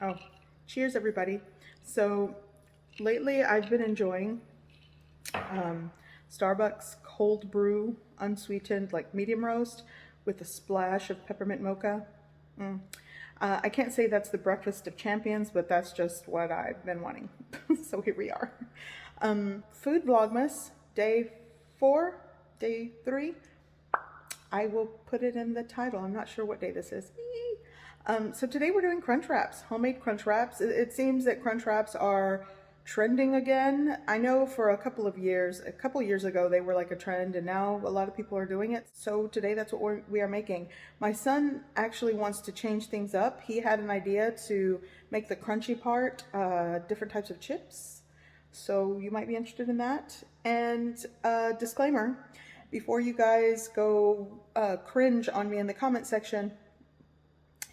Oh, cheers, everybody. So lately I've been enjoying Starbucks cold brew, unsweetened, like medium roast with a splash of peppermint mocha. Mm. I can't say that's the breakfast of champions, but that's just what I've been wanting. So here we are. Food Vlogmas, day 4, day 3. I will put it in the title. I'm not sure what day this is. So today we're doing crunch wraps, homemade crunch wraps. It seems that crunch wraps are trending again. I know for a couple years ago, they were like a trend, and now a lot of people are doing it. So today that's what we are making. My son actually wants to change things up. He had an idea to make the crunchy part different types of chips. So you might be interested in that. And disclaimer, before you guys go cringe on me in the comment section,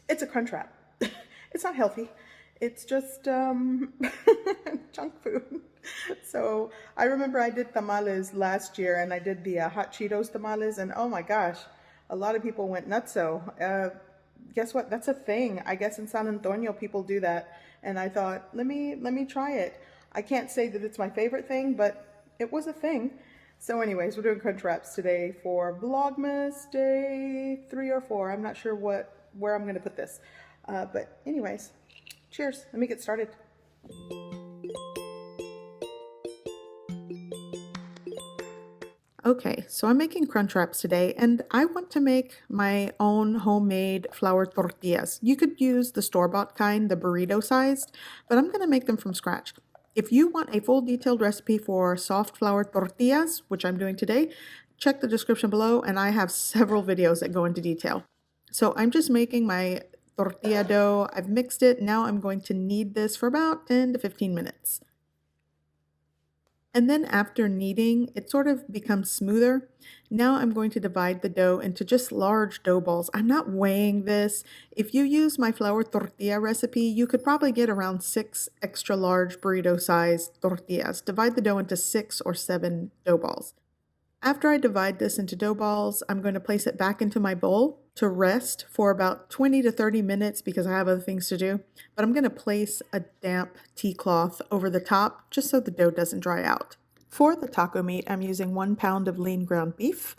it's a crunch wrap. It's not healthy. It's just junk food. So I remember I did tamales last year, and I did the Hot Cheetos tamales, and oh my gosh, a lot of people went nutso. Guess what? That's a thing. I guess in San Antonio people do that, and I thought, let me try it. I can't say that it's my favorite thing, but it was a thing. So anyways, we're doing crunch wraps today for Vlogmas day 3 or 4. I'm not sure where I'm gonna put this. But anyways, cheers. Let me get started. Okay, so I'm making crunch wraps today, and I want to make my own homemade flour tortillas. You could use the store-bought kind, the burrito sized, but I'm gonna make them from scratch. If you want a full detailed recipe for soft flour tortillas, which I'm doing today, check the description below, and I have several videos that go into detail. So I'm just making my tortilla dough. I've mixed it. Now I'm going to knead this for about 10 to 15 minutes. And then after kneading, it sort of becomes smoother. Now I'm going to divide the dough into just large dough balls. I'm not weighing this. If you use my flour tortilla recipe, you could probably get around 6 extra large burrito sized tortillas. Divide the dough into 6 or 7 dough balls. After I divide this into dough balls, I'm going to place it back into my bowl to rest for about 20 to 30 minutes because I have other things to do. But I'm going to place a damp tea cloth over the top just so the dough doesn't dry out. For the taco meat, I'm using 1 pound of lean ground beef.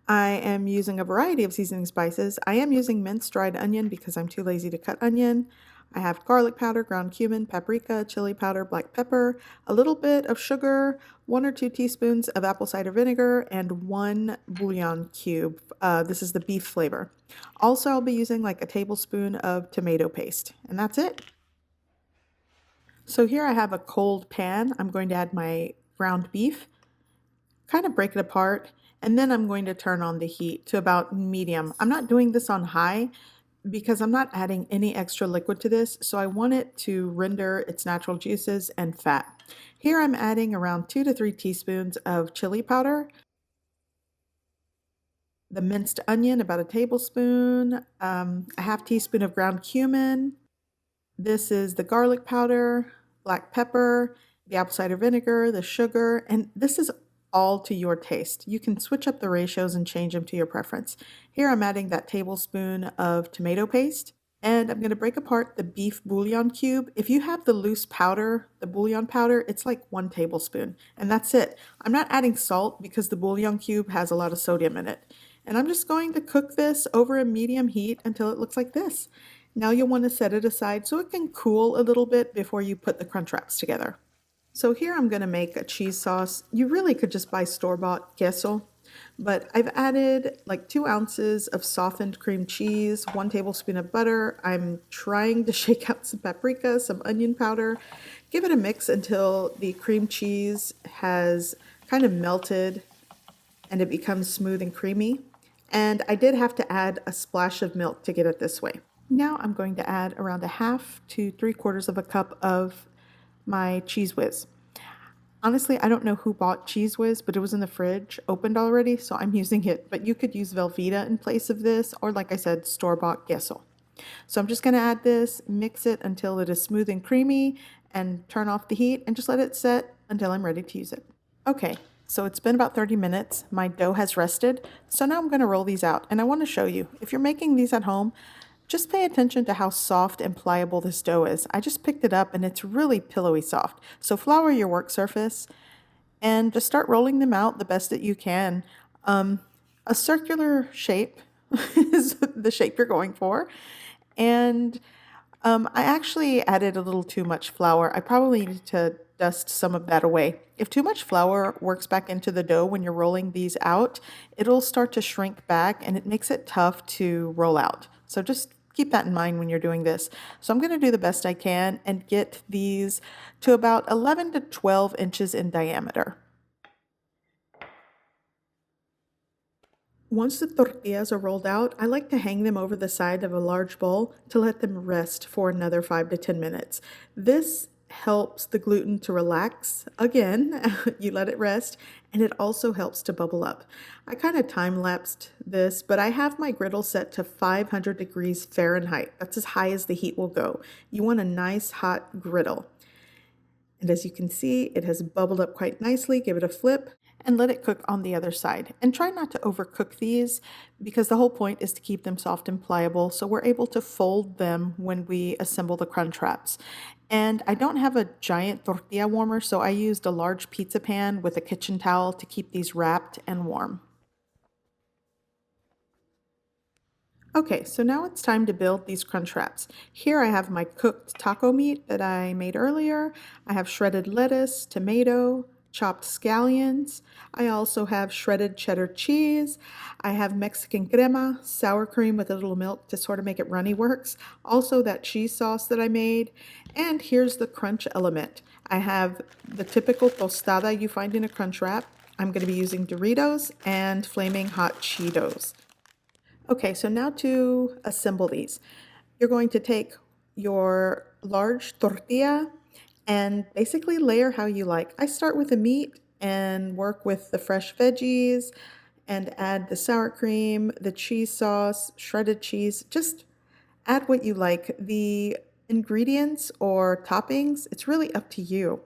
I am using a variety of seasoning spices. I am using minced dried onion because I'm too lazy to cut onion. I have garlic powder, ground cumin, paprika, chili powder, black pepper, a little bit of sugar, 1 or 2 teaspoons of apple cider vinegar, and 1 bouillon cube. This is the beef flavor. Also, I'll be using like a tablespoon of tomato paste, and that's it. So here I have a cold pan. I'm going to add my ground beef, kind of break it apart, and then I'm going to turn on the heat to about medium. I'm not doing this on high because I'm not adding any extra liquid to this, so I want it to render its natural juices and fat. Here I'm adding around 2 to 3 teaspoons of chili powder, the minced onion, about a tablespoon, a half teaspoon of ground cumin. This is the garlic powder, black pepper, the apple cider vinegar, the sugar, and this is all to your taste. You can switch up the ratios and change them to your preference. Here I'm adding that tablespoon of tomato paste, and I'm going to break apart the beef bouillon cube. If you have the loose powder, the bouillon powder, it's like 1 tablespoon, and that's it. I'm not adding salt because the bouillon cube has a lot of sodium in it. And I'm just going to cook this over a medium heat until it looks like this. Now you'll want to set it aside so it can cool a little bit before you put the crunch wraps together. So here I'm going to make a cheese sauce. You really could just buy store-bought queso, but I've added like 2 ounces of softened cream cheese, 1 tablespoon of butter. I'm trying to shake out some paprika, some onion powder. Give it a mix until the cream cheese has kind of melted and it becomes smooth and creamy. And I did have to add a splash of milk to get it this way. Now I'm going to add around a half to 3/4 of a cup of my Cheese Whiz. Honestly, I don't know who bought Cheese Whiz, but it was in the fridge, opened already, so I'm using it. But you could use Velveeta in place of this, or like I said, store-bought queso. So I'm just going to add this, mix it until it is smooth and creamy, and turn off the heat, and just let it set until I'm ready to use it. Okay, so it's been about 30 minutes. My dough has rested, so now I'm going to roll these out, and I want to show you. If you're making these at home, just pay attention to how soft and pliable this dough is. I just picked it up and it's really pillowy soft. So flour your work surface and just start rolling them out the best that you can. A circular shape is the shape you're going for. And I actually added a little too much flour. I probably need to dust some of that away. If too much flour works back into the dough when you're rolling these out, it'll start to shrink back and it makes it tough to roll out. So just keep that in mind when you're doing this. So I'm going to do the best I can and get these to about 11 to 12 inches in diameter. Once the tortillas are rolled out, I like to hang them over the side of a large bowl to let them rest for another 5 to 10 minutes. This helps the gluten to relax. Again, you let it rest, and it also helps to bubble up. I kind of time-lapsed this, but I have my griddle set to 500 degrees Fahrenheit. That's as high as the heat will go. You want a nice hot griddle. And as you can see, it has bubbled up quite nicely. Give it a flip and let it cook on the other side. And try not to overcook these because the whole point is to keep them soft and pliable so we're able to fold them when we assemble the Crunchwraps. And I don't have a giant tortilla warmer, so I used a large pizza pan with a kitchen towel to keep these wrapped and warm. Okay, so now it's time to build these Crunchwraps. Here I have my cooked taco meat that I made earlier. I have shredded lettuce, tomato, chopped scallions. I also have shredded cheddar cheese. I have Mexican crema, sour cream with a little milk to sort of make it runny works. Also that cheese sauce that I made. And here's the crunch element. I have the typical tostada you find in a Crunchwrap. I'm going to be using Doritos and flaming hot Cheetos. Okay, so now to assemble these. You're going to take your large tortilla and basically layer how you like. I start with the meat and work with the fresh veggies and add the sour cream, the cheese sauce, shredded cheese. Just add what you like. The ingredients or toppings, it's really up to you.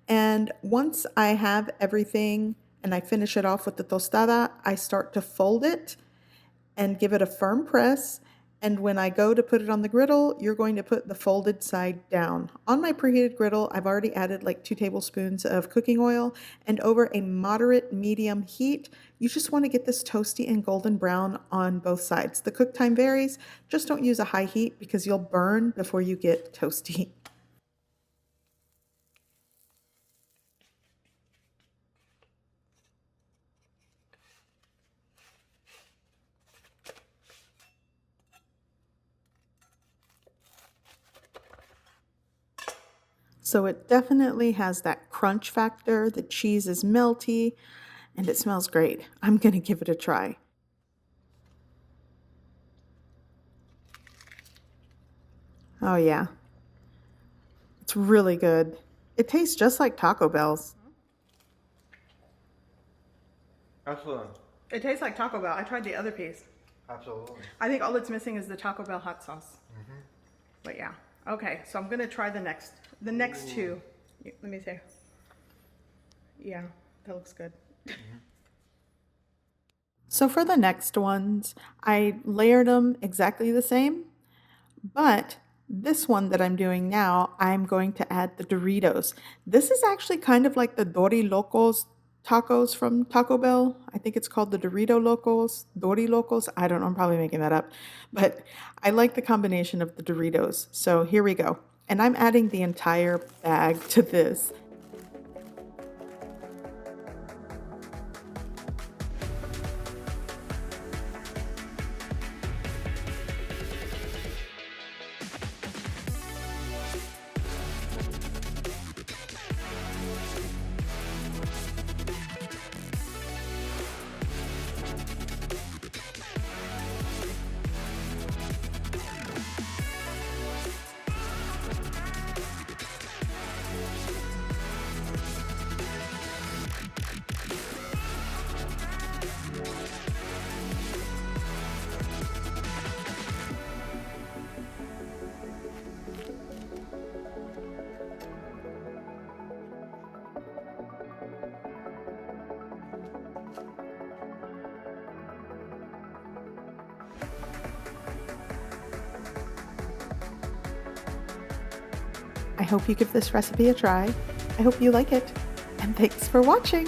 And once I have everything and I finish it off with the tostada, I start to fold it and give it a firm press. And when I go to put it on the griddle, you're going to put the folded side down. On my preheated griddle, I've already added like 2 tablespoons of cooking oil, and over a moderate medium heat, you just want to get this toasty and golden brown on both sides. The cook time varies. Just don't use a high heat because you'll burn before you get toasty. So it definitely has that crunch factor. The cheese is melty and it smells great. I'm going to give it a try. Oh yeah, it's really good. It tastes just like Taco Bell's. Excellent. It tastes like Taco Bell. I tried the other piece. Absolutely. I think all it's missing is the Taco Bell hot sauce. But yeah. Okay, so I'm gonna try the next two. Let me see. Yeah, that looks good. So for the next ones, I layered them exactly the same, but this one that I'm doing now, I'm going to add the Doritos. This is actually kind of like the Dorilocos tacos from Taco Bell. I think it's called the Dorito Locos, Dorilocos. I don't know, I'm probably making that up. But I like the combination of the Doritos. So here we go. And I'm adding the entire bag to this. I hope you give this recipe a try. I hope you like it. And thanks for watching!